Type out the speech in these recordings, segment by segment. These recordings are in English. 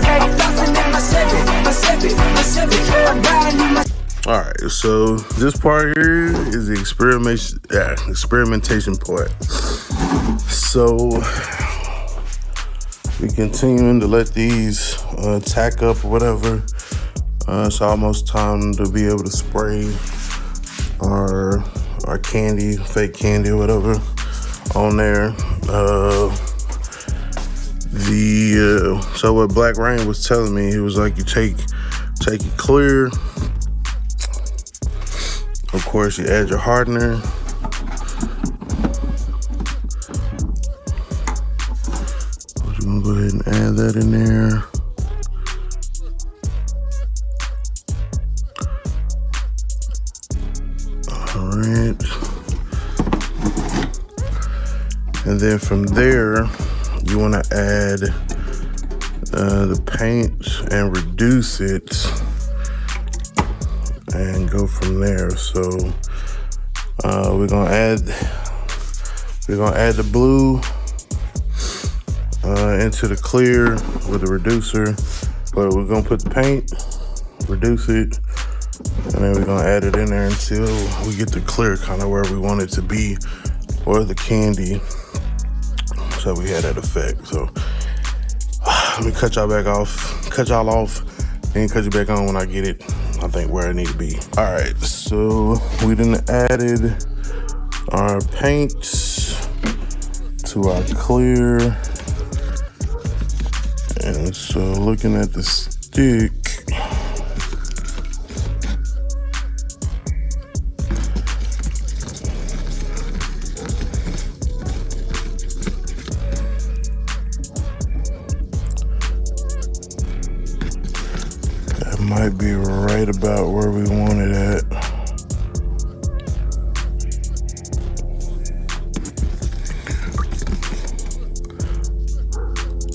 I'm flossing in my Civic. I'm riding in my. All right, so this part here is the experimentation part. So we continuing to let these tack up or whatever. It's almost time to be able to spray our candy, fake candy or whatever on there. So what Black Rain was telling me, he was like, you take it clear. Of course, you add your hardener. We're gonna go ahead and add that in there. All right. And then from there, you want to add the paint and reduce it. And go from there. So we're gonna add the blue into the clear with the reducer, but we're gonna put the paint, reduce it, and then we're gonna add it in there until we get the clear kind of where we want it to be, or the candy. So we had that effect. So let me cut y'all off, and cut you back on when I get it, I think, where I need to be. All right, so we done added our paints to our clear. And so looking at the stick, might be right about where we want it at.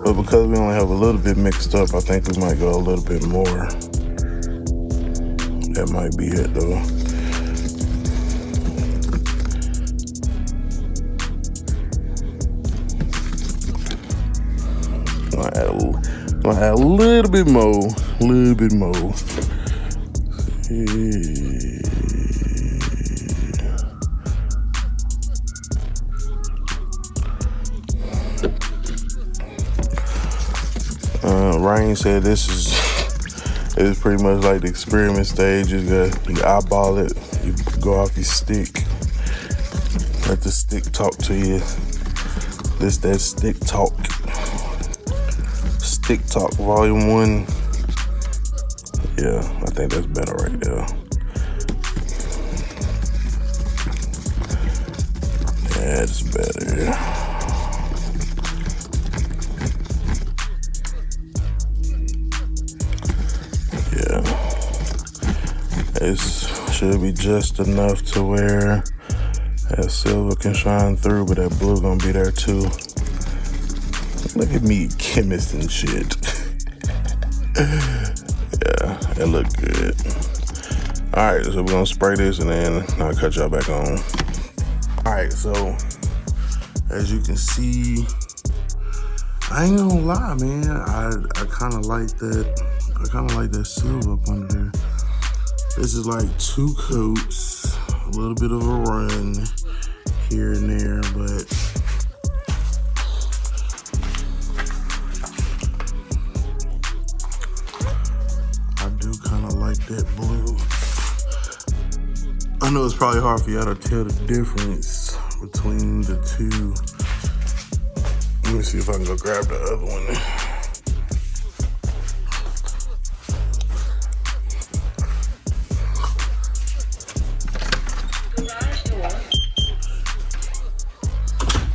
But because we only have a little bit mixed up, I think we might go a little bit more. That might be it though. I'll add a little bit more. Rain said this is pretty much like the experiment stage. You eyeball it, you go off your stick, let the stick talk to you. That stick talk. Stick Talk Volume 1. Yeah, I think that's better right there. That's better. Yeah. It should be just enough to where that silver can shine through, but that blue gonna be there too. Look at me, chemist and shit. Yeah, it looked good. All right, so we're gonna spray this and then I'll cut y'all back on. All right, so as you can see, I ain't gonna lie, man. I kind of like that. I kind of like that silver up under there. This is like 2 coats, a little bit of a run here and there, but that blue. I know it's probably hard for y'all to tell the difference between the two. Let me see if I can go grab the other one.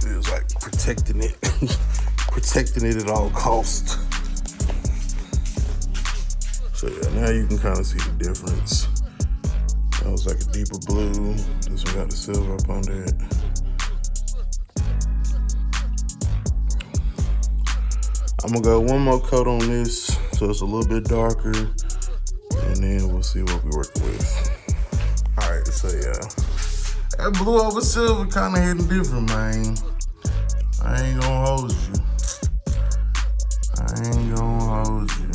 It was like protecting it at all costs. So yeah, now you can kind of see the difference. That was like a deeper blue. This one got the silver up under it. I'm gonna go one more coat on this so it's a little bit darker, and then we'll see what we're working with. All right, so yeah. That blue over silver kind of hitting different, man. I ain't gonna hold you. I ain't gonna hold you.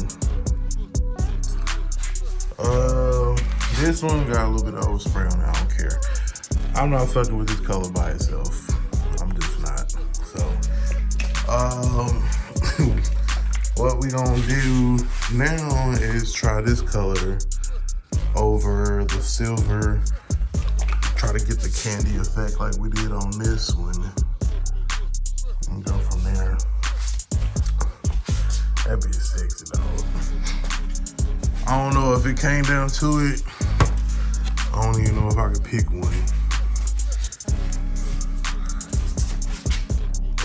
This one got a little bit of overspray on it. I don't care. I'm not fucking with this color by itself. I'm just not. So, what we gonna do now is try this color over the silver. Try to get the candy effect like we did on this one. And go from there. That'd be sexy, dog. I don't know if it came down to it. I don't even know if I could pick one.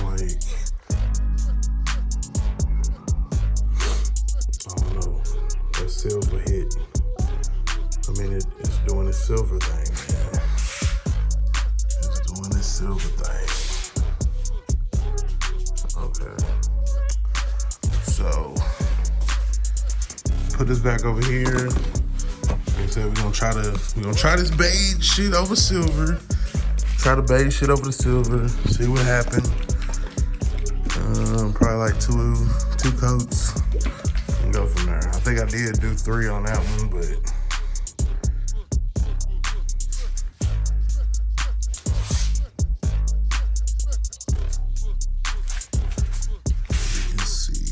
Like, I don't know. That silver hit. I mean, it's doing its silver thing, man. It's doing its silver thing. Okay. So, put this back over here. Like I said, we're gonna try this beige shit over silver. Try the beige shit over the silver. See what happens. Probably like two coats and go from there. I think I did do 3 on that one, but you can see.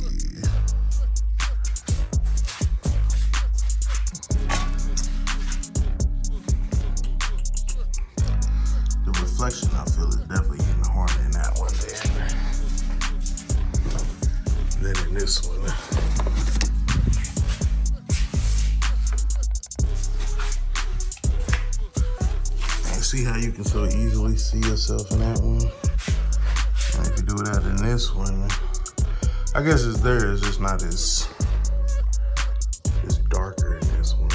The reflection I feel is definitely getting harder in that one than in this one. See how you can so easily see yourself in that one? And if you do that in this one, I guess it's there, it's just not as, it's darker in this one.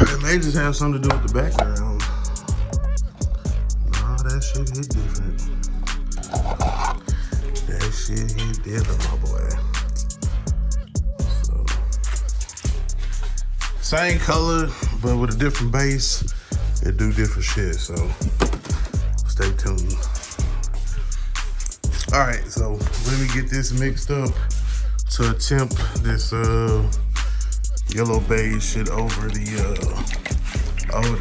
It may just have something to do with the background. No, that shit hit different. That shit hit different, my boy. Same color, but with a different base, it do different shit, so stay tuned. All right, so let me get this mixed up to attempt this yellow beige shit over the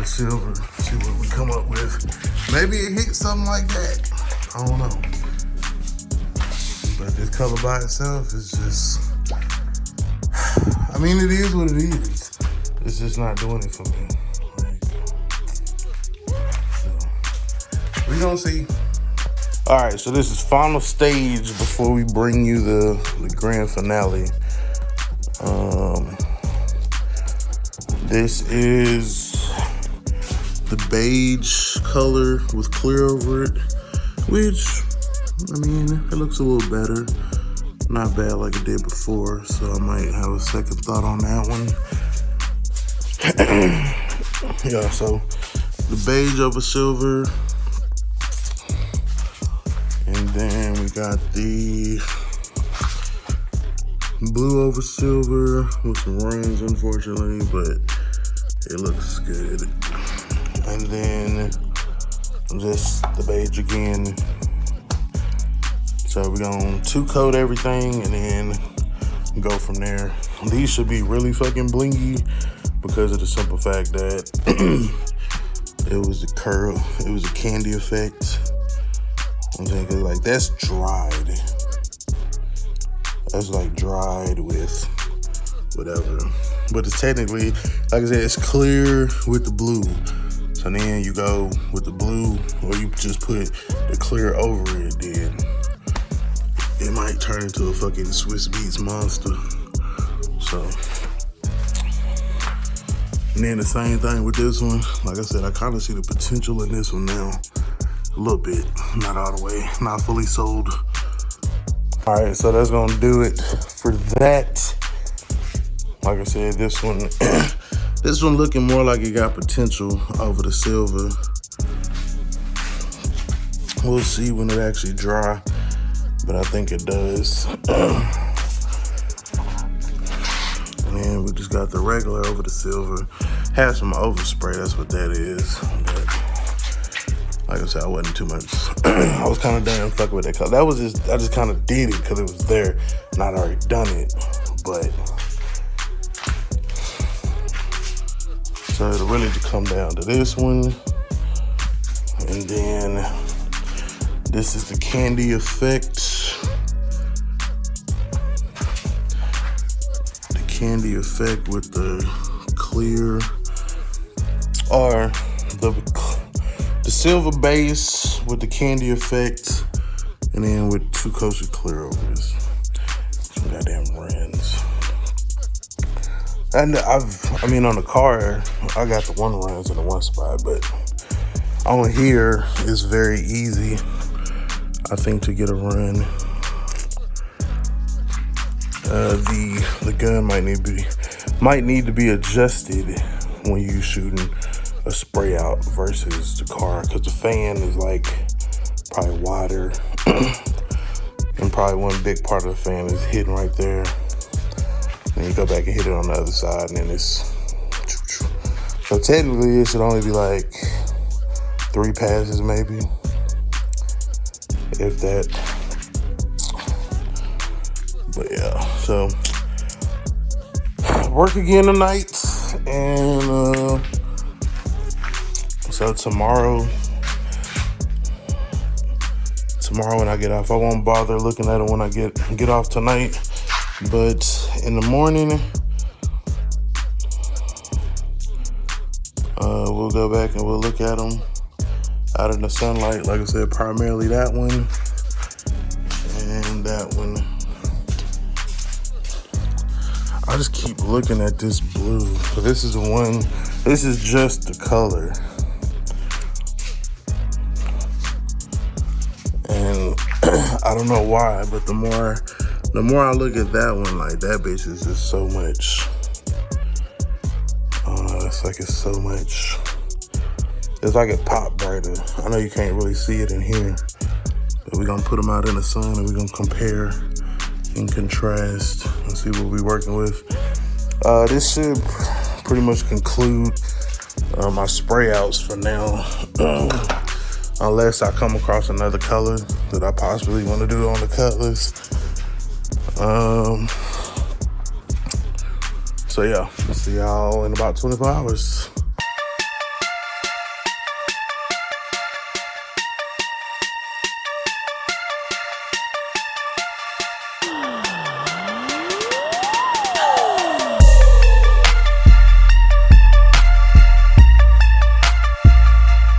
silver. See what we come up with. Maybe it hit something like that. I don't know. But this color by itself is just, I mean, it is what it is. It's just not doing it for me. Like, so, we gonna see. All right, so this is final stage before we bring you the grand finale. This is the beige color with clear over it, which, I mean, it looks a little better. Not bad like it did before, so I might have a second thought on that one. Yeah, so the beige over silver, and then we got the blue over silver with some rings, unfortunately, but it looks good. And then just the beige again. So we're gonna 2-coat everything and then go from there. These should be really fucking blingy, because of the simple fact that it was the curl, it was a candy effect. I'm thinking like that's dried. That's like dried with whatever. But it's technically, like I said, it's clear with the blue. So then you go with the blue, or you just put the clear over it, then it might turn into a fucking Swiss Beats monster. So. And then the same thing with this one. Like I said, I kind of see the potential in this one now. A little bit, not all the way, not fully sold. All right, so that's gonna do it for that. Like I said, this one, this one looking more like it got potential over the silver. We'll see when it actually dry, but I think it does. And then we just got the regular over the silver. Has some overspray, that's what that is. But Like I said, I wasn't too much. I was kind of done fucking with that color. That was just, I just kind of did it because it was there and I'd already done it. But so it'll really just come down to this one. And then this is the candy effect. The candy effect with the clear, or the silver base with the candy effect, and then with 2 coats of clear over this. Some goddamn rims. And I mean, on the car, I got the one rims in the one spot, but on here, it's very easy, I think, to get a run. The gun might need to be adjusted when you shooting a spray out versus the car, because the fan is like probably wider, and probably one big part of the fan is hidden right there. Then you go back and hit it on the other side, and then it's so technically it should only be like 3 passes, maybe, if that. But yeah, so work again tonight, and so tomorrow when I get off, I won't bother looking at it when I get off tonight. But in the morning, we'll go back and we'll look at them out in the sunlight. Like I said, primarily that one and that one. I just keep looking at this blue. So this is the one, this is just the color. And I don't know why, but the more I look at that one, like, that bitch is just so much. I don't know, it's like it's so much. It's like it popped brighter. I know you can't really see it in here, but we're gonna put them out in the sun and we're gonna compare and contrast and see what we're working with. This should pretty much conclude my spray outs for now. Unless I come across another color that I possibly want to do on the Cutlass. So yeah, see y'all in about 24 hours.